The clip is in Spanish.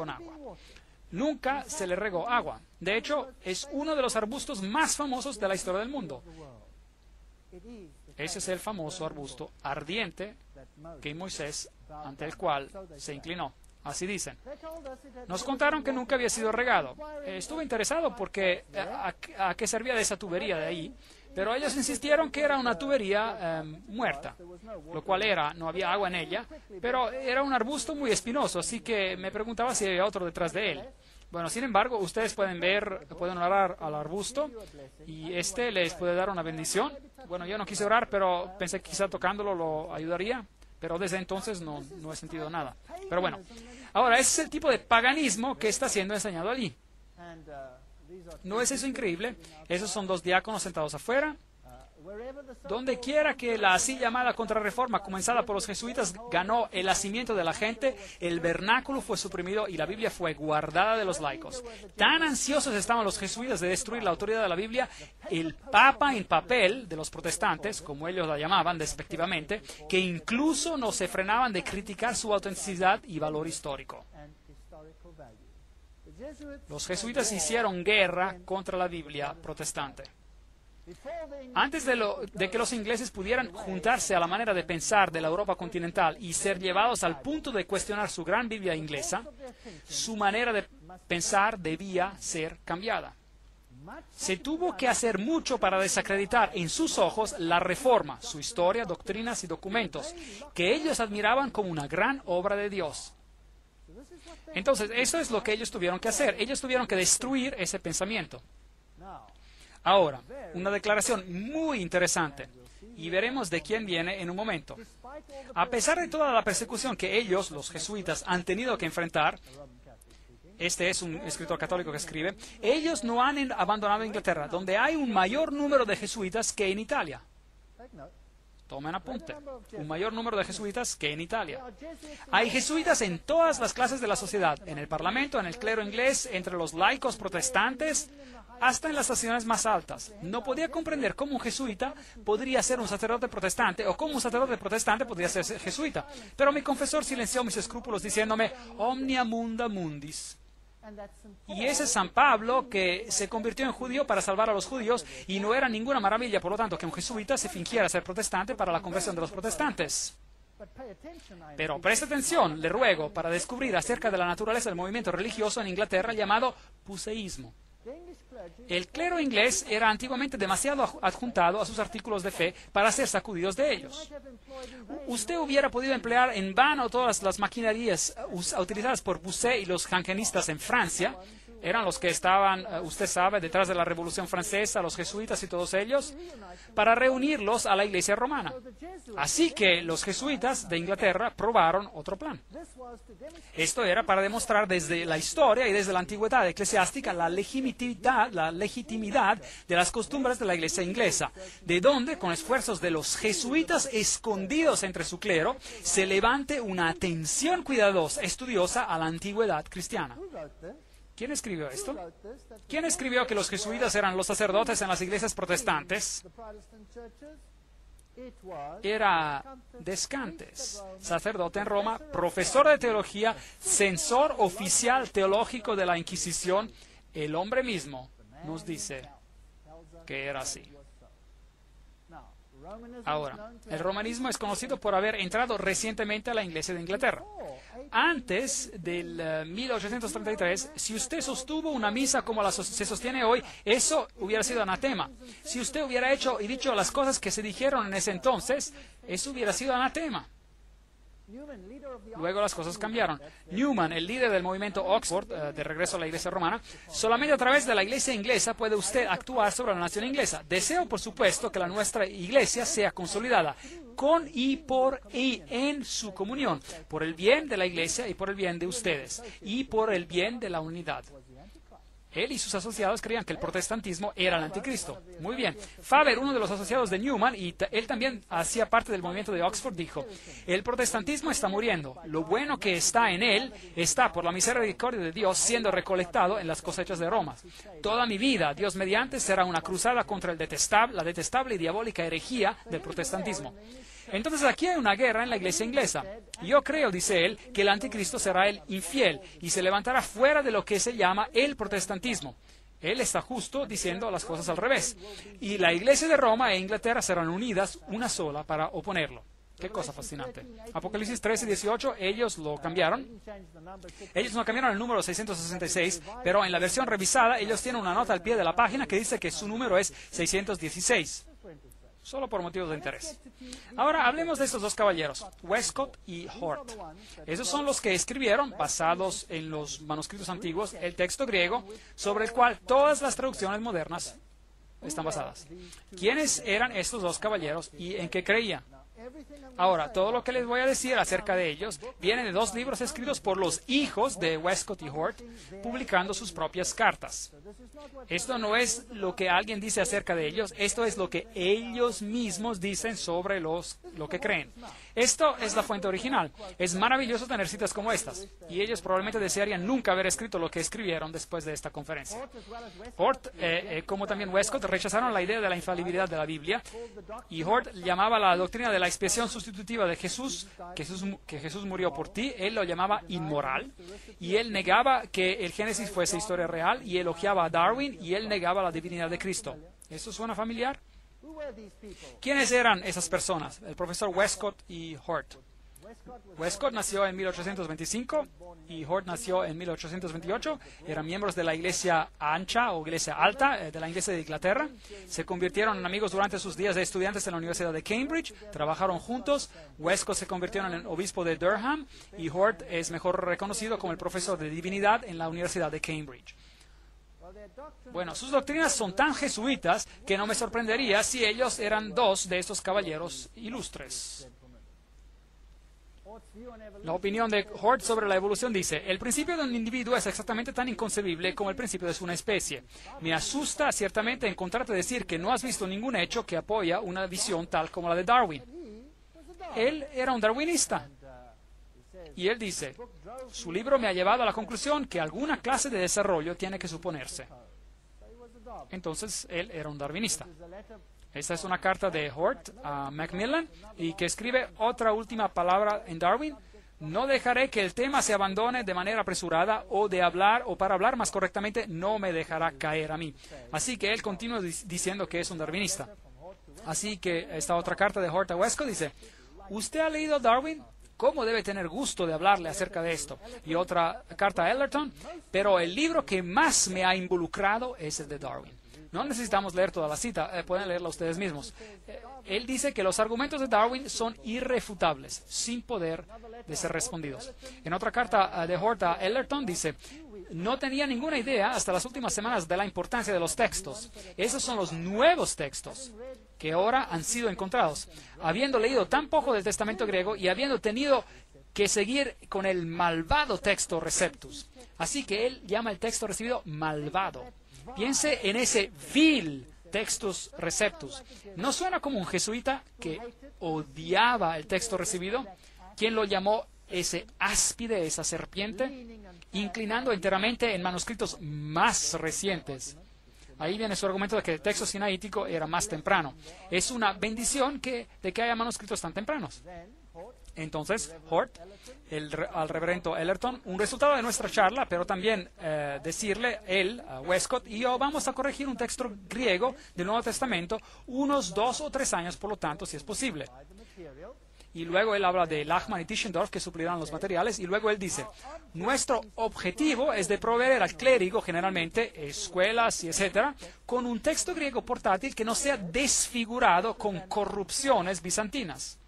con agua. Nunca se le regó agua. De hecho, es uno de los arbustos más famosos de la historia del mundo. Ese es el famoso arbusto ardiente que Moisés, ante el cual se inclinó. Así dicen. Nos contaron que nunca había sido regado. Estuve interesado porque a qué servía de esa tubería de ahí, pero ellos insistieron que era una tubería muerta, lo cual no había agua en ella, pero era un arbusto muy espinoso, así que me preguntaba si había otro detrás de él. Bueno, sin embargo, ustedes pueden orar al arbusto y les puede dar una bendición. Bueno, yo no quise orar, pero pensé que quizá tocándolo lo ayudaría. Pero desde entonces no he sentido nada. Pero bueno, ahora ese es el tipo de paganismo que está siendo enseñado allí. ¿No es eso increíble? Esos son dos diáconos sentados afuera. Donde quiera que la así llamada contrarreforma comenzada por los jesuitas ganó el nacimiento de la gente, el vernáculo fue suprimido y la Biblia fue guardada de los laicos. Tan ansiosos estaban los jesuitas de destruir la autoridad de la Biblia, el Papa en papel de los protestantes, como ellos la llamaban despectivamente, que incluso no se frenaban de criticar su autenticidad y valor histórico. Los jesuitas hicieron guerra contra la Biblia protestante. Antes de que los ingleses pudieran juntarse a la manera de pensar de la Europa continental y ser llevados al punto de cuestionar su gran Biblia inglesa, su manera de pensar debía ser cambiada. Se tuvo que hacer mucho para desacreditar en sus ojos la Reforma, su historia, doctrinas y documentos, que ellos admiraban como una gran obra de Dios. Entonces, eso es lo que ellos tuvieron que hacer. Ellos tuvieron que destruir ese pensamiento. Ahora, una declaración muy interesante, y veremos de quién viene en un momento. A pesar de toda la persecución que ellos, los jesuitas, han tenido que enfrentar, este es un escritor católico que escribe, ellos no han abandonado Inglaterra, donde hay un mayor número de jesuitas que en Italia. Tomen apunte, un mayor número de jesuitas que en Italia. Hay jesuitas en todas las clases de la sociedad, en el parlamento, en el clero inglés, entre los laicos protestantes, hasta en las estaciones más altas. No podía comprender cómo un jesuita podría ser un sacerdote protestante o cómo un sacerdote protestante podría ser jesuita. Pero mi confesor silenció mis escrúpulos diciéndome, omnia munda mundis. Y ese es San Pablo, que se convirtió en judío para salvar a los judíos, y no era ninguna maravilla, por lo tanto, que un jesuita se fingiera ser protestante para la conversión de los protestantes. Pero preste atención, le ruego, para descubrir acerca de la naturaleza del movimiento religioso en Inglaterra llamado puseísmo. El clero inglés era antiguamente demasiado adjuntado a sus artículos de fe para ser sacudidos de ellos. Usted hubiera podido emplear en vano todas las maquinarias utilizadas por Bossuet y los jansenistas en Francia. Eran los que estaban, usted sabe, detrás de la Revolución Francesa, los jesuitas y todos ellos, para reunirlos a la Iglesia romana. Así que los jesuitas de Inglaterra probaron otro plan. Esto era para demostrar desde la historia y desde la antigüedad eclesiástica la legitimidad de las costumbres de la Iglesia inglesa, de donde, con esfuerzos de los jesuitas escondidos entre su clero, se levante una atención cuidadosa, estudiosa a la antigüedad cristiana. ¿Quién escribió esto? ¿Quién escribió que los jesuitas eran los sacerdotes en las iglesias protestantes? Era Descantes, sacerdote en Roma, profesor de teología, censor oficial teológico de la Inquisición. El hombre mismo nos dice que era así. Ahora, el romanismo es conocido por haber entrado recientemente a la Iglesia de Inglaterra. Antes del 1833, si usted sostuvo una misa como la se sostiene hoy, eso hubiera sido anatema. Si usted hubiera hecho y dicho las cosas que se dijeron en ese entonces, eso hubiera sido anatema. Luego las cosas cambiaron. Newman, el líder del movimiento Oxford, de regreso a la iglesia romana, solamente a través de la iglesia inglesa puede usted actuar sobre la nación inglesa. Deseo, por supuesto, que nuestra iglesia sea consolidada con y por y en su comunión, por el bien de la iglesia y por el bien de ustedes, y por el bien de la unidad. Él y sus asociados creían que el protestantismo era el anticristo. Muy bien. Faber, uno de los asociados de Newman, y él también hacía parte del movimiento de Oxford, dijo, el protestantismo está muriendo. Lo bueno que está en él está, por la misericordia de Dios, siendo recolectado en las cosechas de Roma. Toda mi vida, Dios mediante, será una cruzada contra la detestable y diabólica herejía del protestantismo. Entonces aquí hay una guerra en la iglesia inglesa. Yo creo, dice él, que el anticristo será el infiel y se levantará fuera de lo que se llama el protestantismo. Él está justo diciendo las cosas al revés. Y la iglesia de Roma e Inglaterra serán unidas una sola para oponerlo. Qué cosa fascinante. Apocalipsis 13:18, ellos lo cambiaron. Ellos no cambiaron el número 666, pero en la versión revisada ellos tienen una nota al pie de la página que dice que su número es 616. Solo por motivos de interés. Ahora hablemos de estos dos caballeros, Westcott y Hort. Esos son los que escribieron, basados en los manuscritos antiguos, el texto griego sobre el cual todas las traducciones modernas están basadas. ¿Quiénes eran estos dos caballeros y en qué creían? Ahora, todo lo que les voy a decir acerca de ellos viene de dos libros escritos por los hijos de Westcott y Hort, publicando sus propias cartas. Esto no es lo que alguien dice acerca de ellos, esto es lo que ellos mismos dicen sobre lo que creen. Esto es la fuente original. Es maravilloso tener citas como estas, y ellos probablemente desearían nunca haber escrito lo que escribieron después de esta conferencia. Hort, como también Westcott, rechazaron la idea de la infalibilidad de la Biblia, y Hort llamaba la doctrina de la expiación sustitutiva de Jesús, que Jesús murió por ti, él lo llamaba inmoral, y él negaba que el Génesis fuese historia real, y elogiaba a Darwin, y él negaba la divinidad de Cristo. ¿Eso suena familiar? ¿Quiénes eran esas personas? El profesor Westcott y Hort. Westcott nació en 1825 y Hort nació en 1828. Eran miembros de la iglesia ancha o iglesia alta de la iglesia de Inglaterra. Se convirtieron en amigos durante sus días de estudiantes en la Universidad de Cambridge. Trabajaron juntos. Westcott se convirtió en el obispo de Durham y Hort es mejor reconocido como el profesor de divinidad en la Universidad de Cambridge. Bueno, sus doctrinas son tan jesuitas que no me sorprendería si ellos eran dos de estos caballeros ilustres. La opinión de Hort sobre la evolución dice: el principio de un individuo es exactamente tan inconcebible como el principio de una especie. Me asusta ciertamente encontrarte decir que no has visto ningún hecho que apoya una visión tal como la de Darwin. Él era un darwinista. Y él dice, su libro me ha llevado a la conclusión que alguna clase de desarrollo tiene que suponerse. Entonces, él era un darwinista. Esta es una carta de Hort a Macmillan y que escribe otra última palabra en Darwin. No dejaré que el tema se abandone de manera apresurada o de hablar, o para hablar más correctamente, no me dejará caer a mí. Así que él continúa diciendo que es un darwinista. Así que esta otra carta de Hort a Westcott dice, ¿usted ha leído Darwin? ¿Cómo debe tener gusto de hablarle acerca de esto? Y otra carta a Ellerton, pero el libro que más me ha involucrado es el de Darwin. No necesitamos leer toda la cita, pueden leerla ustedes mismos. Él dice que los argumentos de Darwin son irrefutables, sin poder de ser respondidos. En otra carta de Hort a Ellerton dice, no tenía ninguna idea hasta las últimas semanas de la importancia de los textos. Esos son los nuevos textos que ahora han sido encontrados. Habiendo leído tan poco del Testamento griego y habiendo tenido que seguir con el malvado texto Receptus. Así que él llama el texto recibido malvado. Piense en ese vil Textus Receptus. ¿No suena como un jesuita que odiaba el texto recibido? ¿Quién lo llamó ese áspide, esa serpiente? Inclinando enteramente en manuscritos más recientes. Ahí viene su argumento de que el texto sinaítico era más temprano. Es una bendición de que haya manuscritos tan tempranos. Entonces, Hort, al reverendo Ellerton, un resultado de nuestra charla, pero también decirle, él, Westcott y yo, vamos a corregir un texto griego del Nuevo Testamento unos 2 o 3 años, por lo tanto, si es posible. Y luego él habla de Lachmann y Tischendorf, que suplirán los materiales, y luego él dice, nuestro objetivo es de proveer al clérigo, generalmente, escuelas y etcétera, con un texto griego portátil que no sea desfigurado con corrupciones bizantinas.